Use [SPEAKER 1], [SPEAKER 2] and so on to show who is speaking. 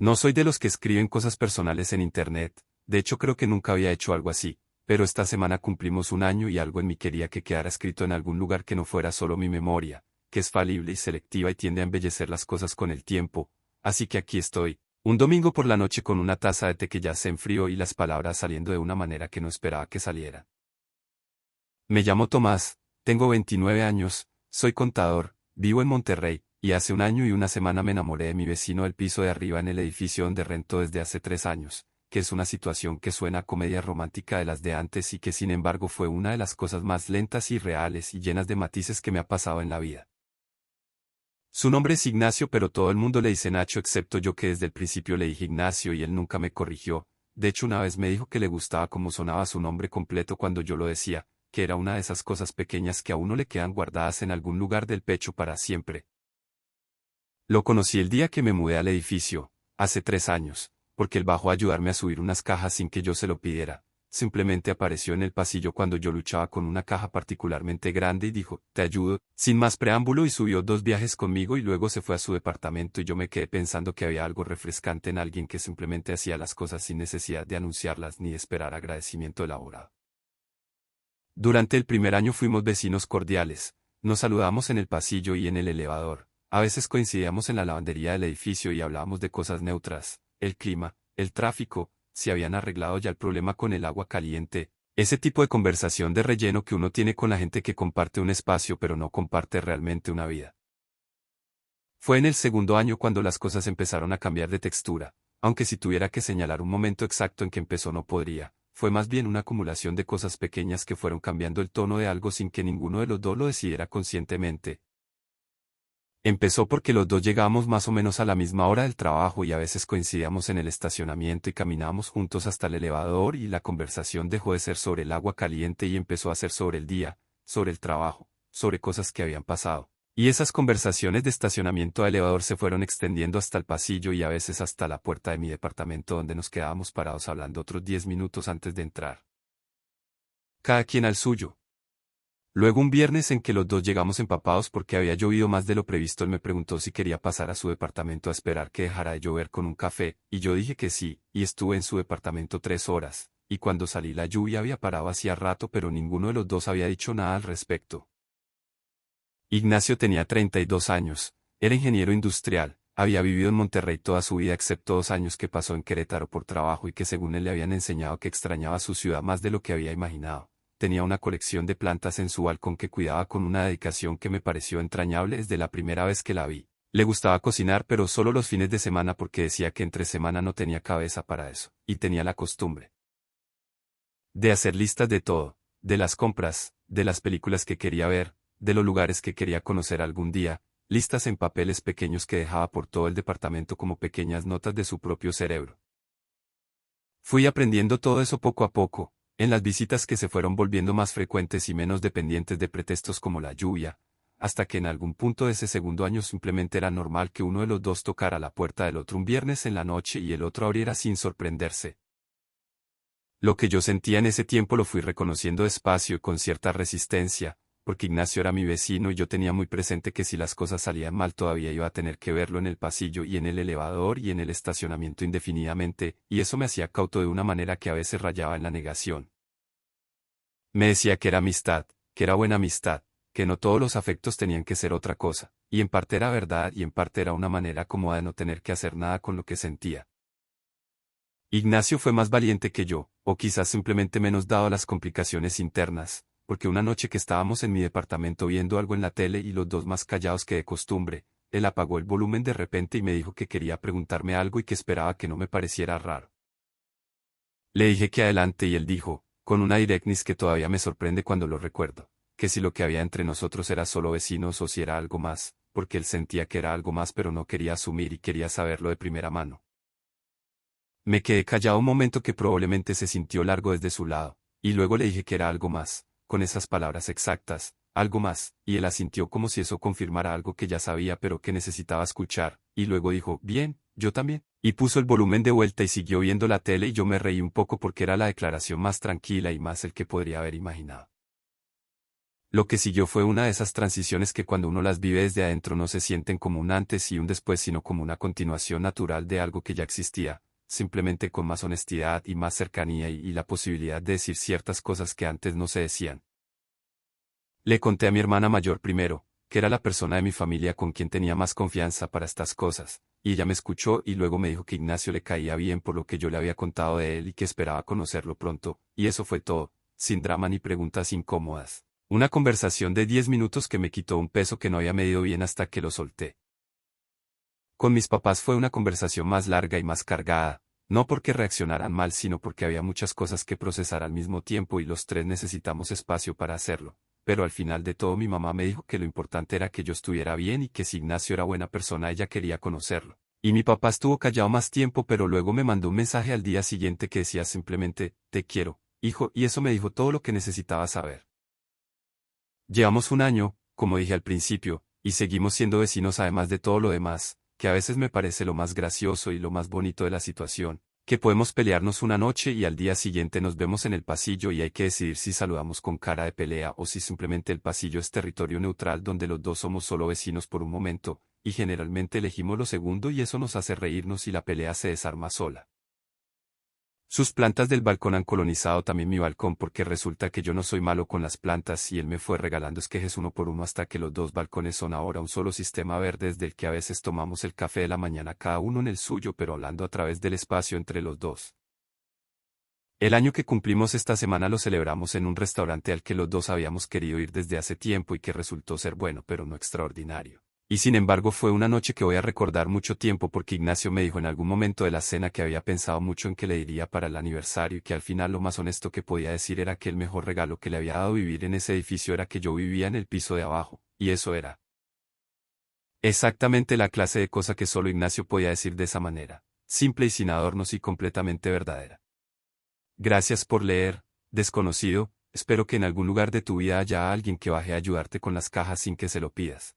[SPEAKER 1] No soy de los que escriben cosas personales en internet, de hecho creo que nunca había hecho algo así, pero esta semana cumplimos un año y algo en mí quería que quedara escrito en algún lugar que no fuera solo mi memoria, que es falible y selectiva y tiende a embellecer las cosas con el tiempo, así que aquí estoy, un domingo por la noche con una taza de té que ya se enfrió y las palabras saliendo de una manera que no esperaba que salieran. Me llamo Tomás, tengo 29 años, soy contador, vivo en Monterrey, y hace un año y una semana me enamoré de mi vecino del piso de arriba en el edificio donde rento desde hace 3 años, que es una situación que suena a comedia romántica de las de antes y que sin embargo fue una de las cosas más lentas y reales y llenas de matices que me ha pasado en la vida. Su nombre es Ignacio, pero todo el mundo le dice Nacho excepto yo, que desde el principio le dije Ignacio y él nunca me corrigió. De hecho, una vez me dijo que le gustaba cómo sonaba su nombre completo cuando yo lo decía, que era una de esas cosas pequeñas que a uno le quedan guardadas en algún lugar del pecho para siempre. Lo conocí el día que me mudé al edificio, hace 3 años, porque él bajó a ayudarme a subir unas cajas sin que yo se lo pidiera. Simplemente apareció en el pasillo cuando yo luchaba con una caja particularmente grande y dijo, te ayudo, sin más preámbulo, y subió 2 viajes conmigo y luego se fue a su departamento y yo me quedé pensando que había algo refrescante en alguien que simplemente hacía las cosas sin necesidad de anunciarlas ni esperar agradecimiento elaborado. Durante el primer año fuimos vecinos cordiales, nos saludamos en el pasillo y en el elevador. A veces coincidíamos en la lavandería del edificio y hablábamos de cosas neutras, el clima, el tráfico, si habían arreglado ya el problema con el agua caliente, ese tipo de conversación de relleno que uno tiene con la gente que comparte un espacio pero no comparte realmente una vida. Fue en el segundo año cuando las cosas empezaron a cambiar de textura, aunque si tuviera que señalar un momento exacto en que empezó no podría, fue más bien una acumulación de cosas pequeñas que fueron cambiando el tono de algo sin que ninguno de los dos lo decidiera conscientemente. Empezó porque los dos llegábamos más o menos a la misma hora del trabajo y a veces coincidíamos en el estacionamiento y caminábamos juntos hasta el elevador y la conversación dejó de ser sobre el agua caliente y empezó a ser sobre el día, sobre el trabajo, sobre cosas que habían pasado. Y esas conversaciones de estacionamiento a elevador se fueron extendiendo hasta el pasillo y a veces hasta la puerta de mi departamento donde nos quedábamos parados hablando otros 10 minutos antes de entrar. Cada quien al suyo. Luego un viernes en que los dos llegamos empapados porque había llovido más de lo previsto, él me preguntó si quería pasar a su departamento a esperar que dejara de llover con un café, y yo dije que sí, y estuve en su departamento 3 horas, y cuando salí la lluvia había parado hacía rato pero ninguno de los dos había dicho nada al respecto. Ignacio tenía 32 años, era ingeniero industrial, había vivido en Monterrey toda su vida excepto 2 años que pasó en Querétaro por trabajo y que según él le habían enseñado que extrañaba su ciudad más de lo que había imaginado. Tenía una colección de plantas en su balcón que cuidaba con una dedicación que me pareció entrañable desde la primera vez que la vi. Le gustaba cocinar pero solo los fines de semana porque decía que entre semana no tenía cabeza para eso, y tenía la costumbre de hacer listas de todo, de las compras, de las películas que quería ver, de los lugares que quería conocer algún día, listas en papeles pequeños que dejaba por todo el departamento como pequeñas notas de su propio cerebro. Fui aprendiendo todo eso poco a poco, en las visitas que se fueron volviendo más frecuentes y menos dependientes de pretextos como la lluvia, hasta que en algún punto de ese segundo año simplemente era normal que uno de los dos tocara la puerta del otro un viernes en la noche y el otro abriera sin sorprenderse. Lo que yo sentía en ese tiempo lo fui reconociendo despacio y con cierta resistencia, porque Ignacio era mi vecino y yo tenía muy presente que si las cosas salían mal todavía iba a tener que verlo en el pasillo y en el elevador y en el estacionamiento indefinidamente, y eso me hacía cauto de una manera que a veces rayaba en la negación. Me decía que era amistad, que era buena amistad, que no todos los afectos tenían que ser otra cosa, y en parte era verdad y en parte era una manera cómoda de no tener que hacer nada con lo que sentía. Ignacio fue más valiente que yo, o quizás simplemente menos dado a las complicaciones internas, porque una noche que estábamos en mi departamento viendo algo en la tele y los dos más callados que de costumbre, él apagó el volumen de repente y me dijo que quería preguntarme algo y que esperaba que no me pareciera raro. Le dije que adelante y él dijo, con una directness que todavía me sorprende cuando lo recuerdo, que si lo que había entre nosotros era solo vecinos o si era algo más, porque él sentía que era algo más pero no quería asumir y quería saberlo de primera mano. Me quedé callado un momento que probablemente se sintió largo desde su lado, y luego le dije que era algo más, con esas palabras exactas, algo más, y él asintió como si eso confirmara algo que ya sabía pero que necesitaba escuchar, y luego dijo, bien, yo también, y puso el volumen de vuelta y siguió viendo la tele y yo me reí un poco porque era la declaración más tranquila y más el que podría haber imaginado. Lo que siguió fue una de esas transiciones que cuando uno las vive desde adentro no se sienten como un antes y un después, sino como una continuación natural de algo que ya existía, simplemente con más honestidad y más cercanía y la posibilidad de decir ciertas cosas que antes no se decían. Le conté a mi hermana mayor primero, que era la persona de mi familia con quien tenía más confianza para estas cosas, y ella me escuchó y luego me dijo que Ignacio le caía bien por lo que yo le había contado de él y que esperaba conocerlo pronto, y eso fue todo, sin drama ni preguntas incómodas. Una conversación de 10 minutos que me quitó un peso que no había medido bien hasta que lo solté. Con mis papás fue una conversación más larga y más cargada, no porque reaccionaran mal, sino porque había muchas cosas que procesar al mismo tiempo y los tres necesitamos espacio para hacerlo. Pero al final de todo mi mamá me dijo que lo importante era que yo estuviera bien y que si Ignacio era buena persona ella quería conocerlo. Y mi papá estuvo callado más tiempo, pero luego me mandó un mensaje al día siguiente que decía simplemente, te quiero, hijo, y eso me dijo todo lo que necesitaba saber. Llevamos un año, como dije al principio, y seguimos siendo vecinos además de todo lo demás, que a veces me parece lo más gracioso y lo más bonito de la situación, que podemos pelearnos una noche y al día siguiente nos vemos en el pasillo y hay que decidir si saludamos con cara de pelea o si simplemente el pasillo es territorio neutral donde los dos somos solo vecinos por un momento, y generalmente elegimos lo segundo y eso nos hace reírnos y la pelea se desarma sola. Sus plantas del balcón han colonizado también mi balcón porque resulta que yo no soy malo con las plantas y él me fue regalando esquejes uno por uno hasta que los dos balcones son ahora un solo sistema verde desde el que a veces tomamos el café de la mañana cada uno en el suyo pero hablando a través del espacio entre los dos. El año que cumplimos esta semana lo celebramos en un restaurante al que los dos habíamos querido ir desde hace tiempo y que resultó ser bueno pero no extraordinario. Y sin embargo fue una noche que voy a recordar mucho tiempo porque Ignacio me dijo en algún momento de la cena que había pensado mucho en que le diría para el aniversario y que al final lo más honesto que podía decir era que el mejor regalo que le había dado vivir en ese edificio era que yo vivía en el piso de abajo, y eso era exactamente la clase de cosa que solo Ignacio podía decir de esa manera, simple y sin adornos y completamente verdadera. Gracias por leer, desconocido, espero que en algún lugar de tu vida haya alguien que baje a ayudarte con las cajas sin que se lo pidas.